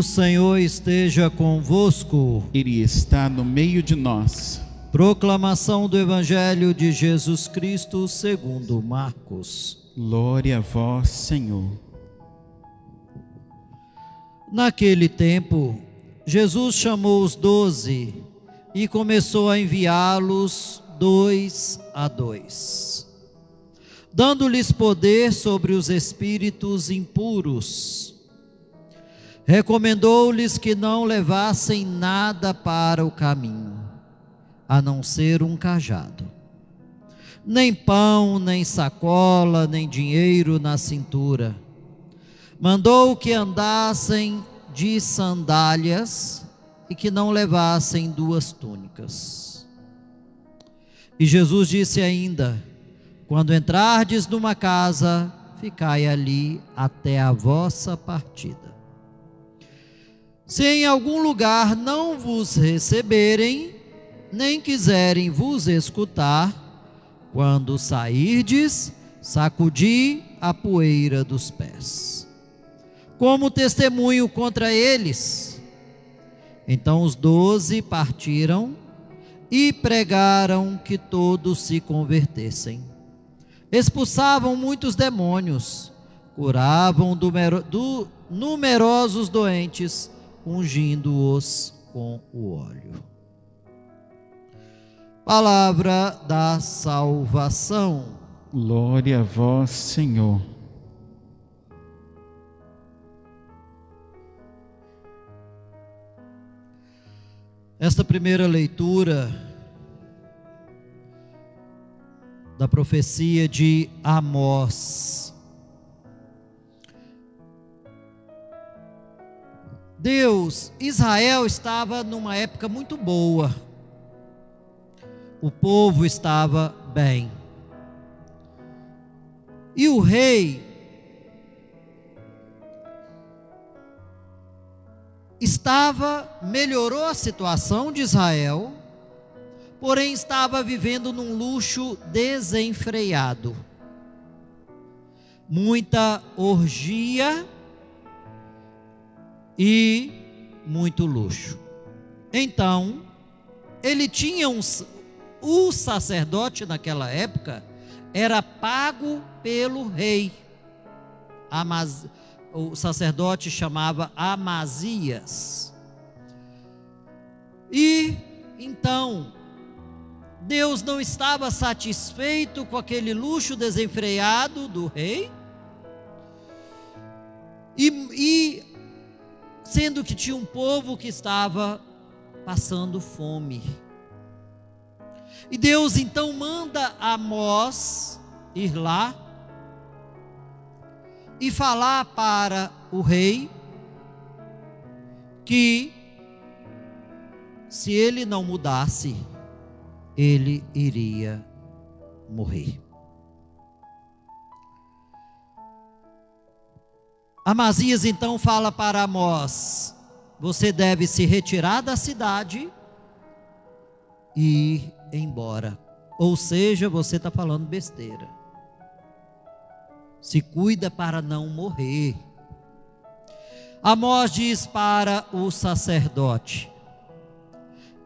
O Senhor esteja convosco. Ele está no meio de nós. Proclamação do Evangelho de Jesus Cristo segundo Marcos. Glória a vós, Senhor. Naquele tempo, Jesus chamou os 12 e começou a enviá-los 2 a 2, dando-lhes poder sobre os espíritos impuros. Recomendou-lhes que não levassem nada para o caminho, a não ser um cajado. Nem pão, nem sacola, nem dinheiro na cintura. Mandou que andassem de sandálias e que não levassem 2 túnicas. E Jesus disse ainda: quando entrardes numa casa, ficai ali até a vossa partida. Se em algum lugar não vos receberem, nem quiserem vos escutar, quando sairdes, sacudi a poeira dos pés, como testemunho contra eles. Então os 12 partiram e pregaram que todos se convertessem. Expulsavam muitos demônios, curavam numerosos doentes, ungindo-os com o óleo. Palavra da salvação. Glória a vós, Senhor. Esta primeira leitura da profecia de Amós. Israel estava numa época muito boa. O povo estava bem. E o rei melhorou a situação de Israel, porém estava vivendo num luxo desenfreado. Muita orgia e muito luxo. Então, ele tinha o sacerdote naquela época era pago pelo rei. O sacerdote chamava Amazias. E então Deus não estava satisfeito com aquele luxo desenfreado do rei, e sendo que tinha um povo que estava passando fome. E Deus então manda Amós ir lá e falar para o rei que se ele não mudasse, ele iria morrer. Amazias então fala para Amós: você deve se retirar da cidade e ir embora. Ou seja, você está falando besteira. Se cuida para não morrer. Amós diz para o sacerdote: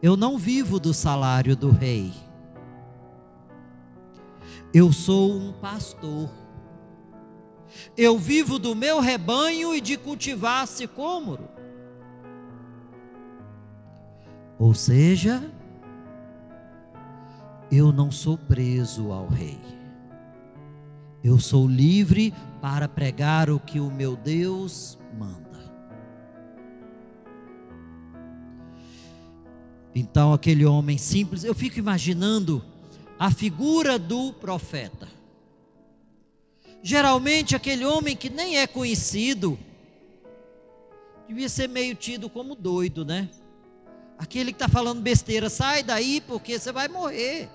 eu não vivo do salário do rei. Eu sou um pastor. Eu vivo do meu rebanho e de cultivar sicômoro. Ou seja, eu não sou preso ao rei. Eu sou livre para pregar o que o meu Deus manda. Então aquele homem simples, eu fico imaginando a figura do profeta. Geralmente aquele homem que nem é conhecido, devia ser meio tido como doido, né? Aquele que está falando besteira, sai daí porque você vai morrer.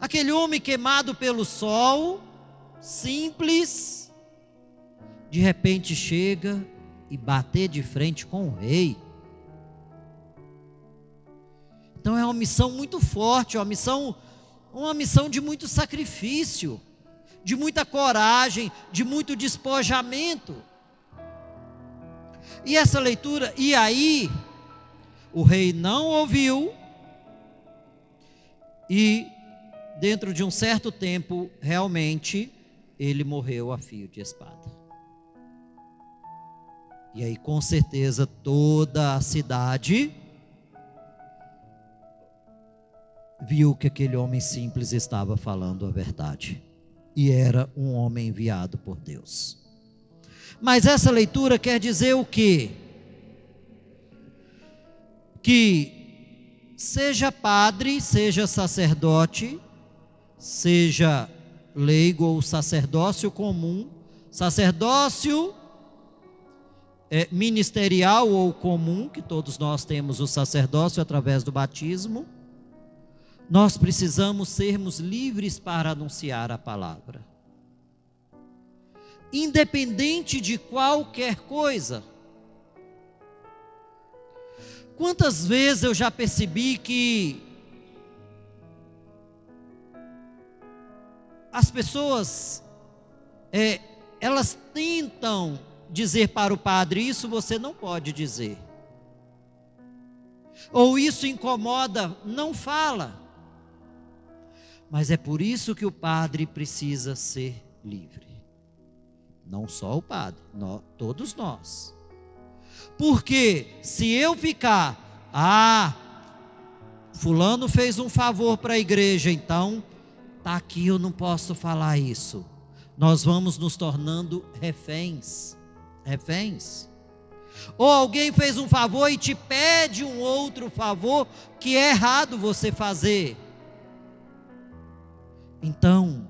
Aquele homem queimado pelo sol, simples, de repente chega e bater de frente com o rei. Então é uma missão muito forte, uma missão de muito sacrifício, de muita coragem, de muito despojamento. E essa leitura, e aí, o rei não ouviu, e dentro de um certo tempo, realmente, ele morreu a fio de espada. E aí, com certeza, toda a cidade viu que aquele homem simples estava falando a verdade. E era um homem enviado por Deus. Mas essa leitura quer dizer o quê? Que seja padre, seja sacerdote, seja leigo ou sacerdócio comum, sacerdócio ministerial ou comum, que todos nós temos o sacerdócio através do batismo, nós precisamos sermos livres para anunciar a palavra. Independente de qualquer coisa. Quantas vezes eu já percebi que as pessoas, elas tentam dizer para o padre: isso você não pode dizer, ou isso incomoda, não fala. Mas é por isso que o padre precisa ser livre. Não só o padre, todos nós. Porque se eu ficar, fulano fez um favor para a igreja, então está aqui, eu não posso falar isso. Nós vamos nos tornando reféns. Ou alguém fez um favor e te pede um outro favor que é errado você fazer. Então,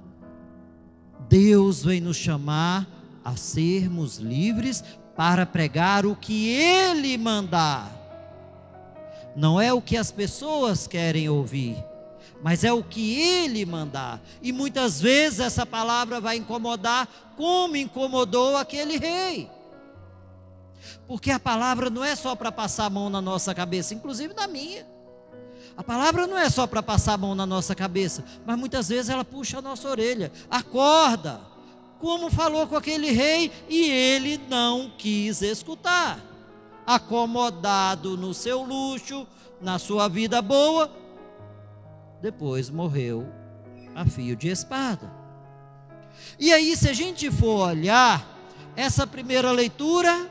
Deus vem nos chamar a sermos livres para pregar o que Ele mandar. Não é o que as pessoas querem ouvir, mas é o que Ele mandar. E muitas vezes essa palavra vai incomodar, como incomodou aquele rei. Porque a palavra não é só para passar a mão na nossa cabeça, inclusive na minha. A palavra não é só para passar a mão na nossa cabeça, mas muitas vezes ela puxa a nossa orelha. Acorda, como falou com aquele rei, e ele não quis escutar. Acomodado no seu luxo, na sua vida boa, depois morreu a fio de espada. E aí, se a gente for olhar, essa primeira leitura,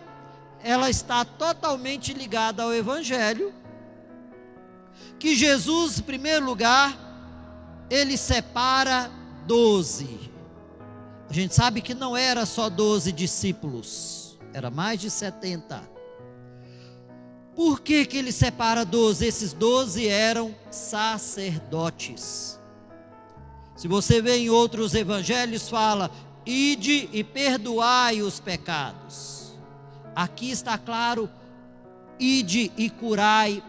ela está totalmente ligada ao Evangelho, que Jesus, em primeiro lugar, ele separa 12. A gente sabe que não era só 12 discípulos, era mais de 70. Por que que ele separa 12? Esses 12 eram sacerdotes. Se você vê em outros evangelhos, fala: ide e perdoai os pecados. Aqui está claro: ide e curai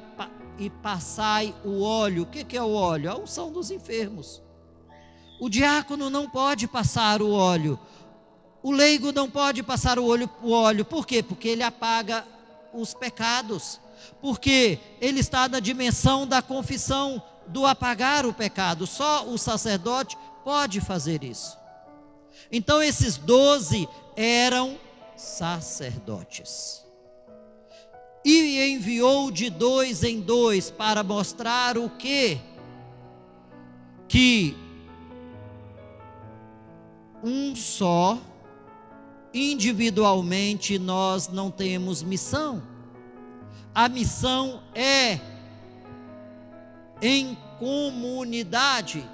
e passai o óleo. O que é o óleo? A unção dos enfermos. O diácono não pode passar o óleo, o leigo não pode passar o óleo. Por quê? Porque ele apaga os pecados, porque ele está na dimensão da confissão, do apagar o pecado. Só o sacerdote pode fazer isso. Então esses 12 eram sacerdotes. E enviou de 2 em 2 para mostrar o quê? Que um só, individualmente, nós não temos missão. A missão é em comunidade.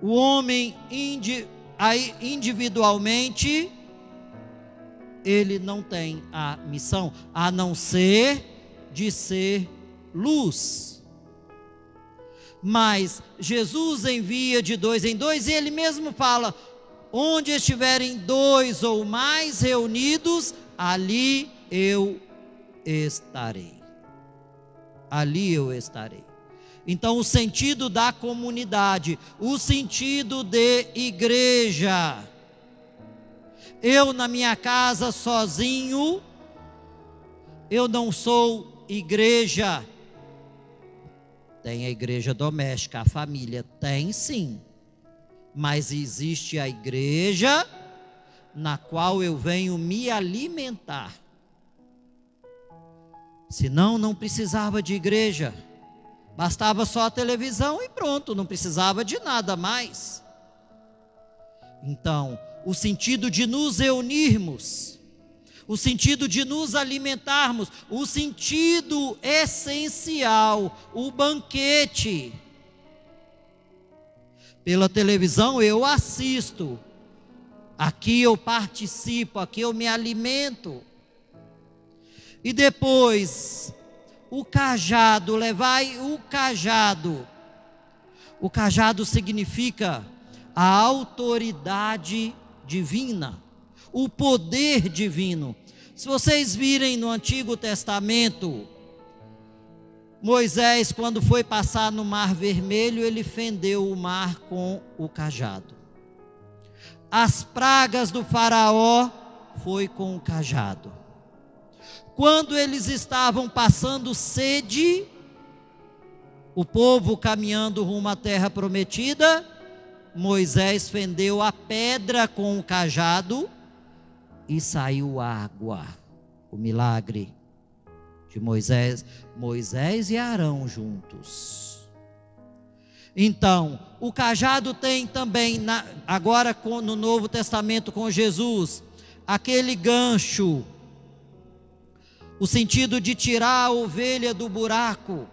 O homem individualmente, ele não tem a missão, a não ser de ser luz. Mas Jesus envia de 2 em 2, e ele mesmo fala: onde estiverem 2 ou mais reunidos, ali eu estarei. Ali eu estarei. Então, o sentido da comunidade, o sentido de igreja. Eu na minha casa sozinho, eu não sou igreja. Tem a igreja doméstica, a família, tem sim. Mas existe a igreja na qual eu venho me alimentar. Senão não precisava de igreja, bastava só a televisão e pronto, não precisava de nada mais. Então, o sentido de nos reunirmos, o sentido de nos alimentarmos, o sentido essencial, o banquete. Pela televisão eu assisto, aqui eu participo, aqui eu me alimento. E depois, o cajado, levai o cajado. O cajado significa a autoridade divina, o poder divino. Se vocês virem no Antigo Testamento, Moisés, quando foi passar no Mar Vermelho, ele fendeu o mar com o cajado. As pragas do faraó foi com o cajado. Quando eles estavam passando sede, o povo caminhando rumo à terra prometida, Moisés fendeu a pedra com o cajado e saiu água. O milagre de Moisés e Arão juntos. Então, o cajado tem também, agora no Novo Testamento com Jesus, aquele gancho, o sentido de tirar a ovelha do buraco.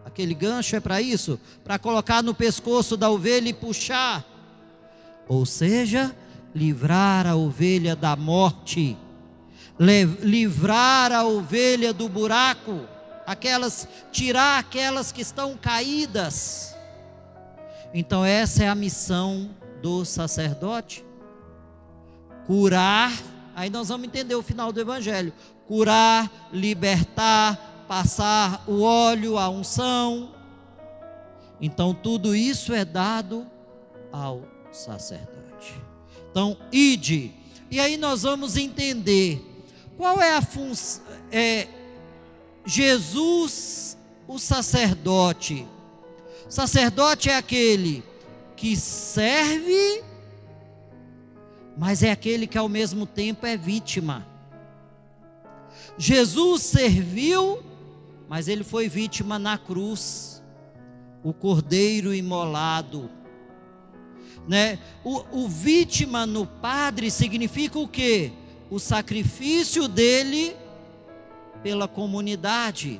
Aquele gancho é para isso, para colocar no pescoço da ovelha e puxar. Ou seja, livrar a ovelha da morte, livrar a ovelha do buraco, tirar aquelas que estão caídas. Então essa é a missão do sacerdote. Curar, aí nós vamos entender o final do evangelho. Curar, libertar, passar o óleo, a unção. Então tudo isso é dado ao sacerdote. Então, ide. E aí nós vamos entender qual é a função. Jesus, o sacerdote. O sacerdote é aquele que serve, mas é aquele que ao mesmo tempo é vítima. Jesus serviu, mas ele foi vítima na cruz, o cordeiro imolado, né? O vítima no padre significa o quê? O sacrifício dele pela comunidade,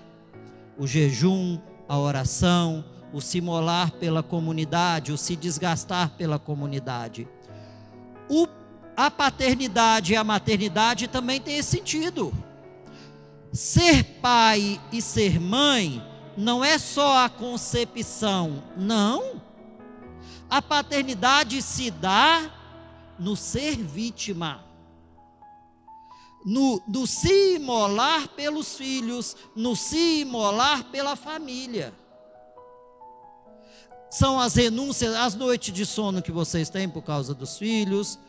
o jejum, a oração, o se molar pela comunidade, o se desgastar pela comunidade. A paternidade e a maternidade também tem esse sentido. Ser pai e ser mãe não é só a concepção, não. A paternidade se dá no ser vítima, no se imolar pelos filhos, no se imolar pela família. São as renúncias, as noites de sono que vocês têm por causa dos filhos,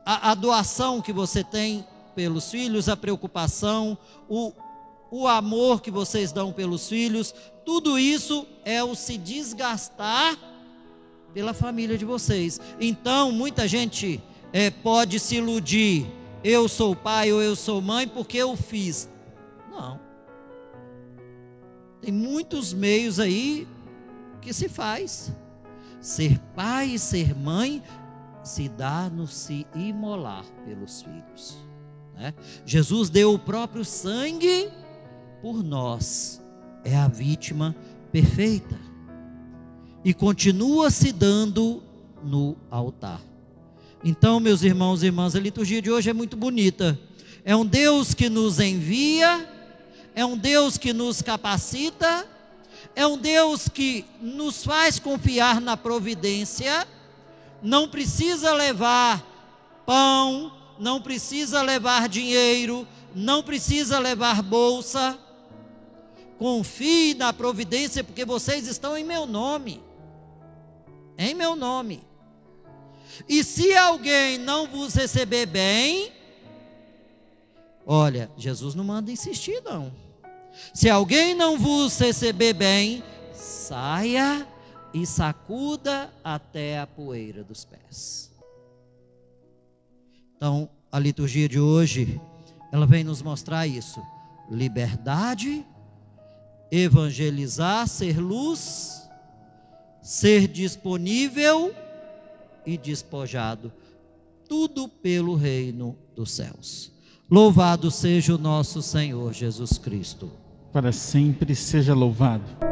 a doação que você tem pelos filhos, a preocupação, o amor que vocês dão pelos filhos, tudo isso é o se desgastar pela família de vocês. Então, muita gente pode se iludir, eu sou pai ou eu sou mãe porque eu fiz. Não. Tem muitos meios aí que se faz. Ser pai e ser mãe se dá no se imolar pelos filhos, né? Jesus deu o próprio sangue por nós, é a vítima perfeita e continua se dando no altar. Então, meus irmãos e irmãs, a liturgia de hoje é muito bonita. É um Deus que nos envia, é um Deus que nos capacita, é um Deus que nos faz confiar na providência. Não precisa levar pão, não precisa levar dinheiro, não precisa levar bolsa. Confie na providência, porque vocês estão em meu nome. Em meu nome. E se alguém não vos receber bem, olha, Jesus não manda insistir não. Se alguém não vos receber bem, saia e sacuda até a poeira dos pés. Então, a liturgia de hoje, ela vem nos mostrar isso: liberdade, evangelizar, ser luz, ser disponível e despojado, tudo pelo reino dos céus. Louvado seja o nosso Senhor Jesus Cristo. Para sempre seja louvado.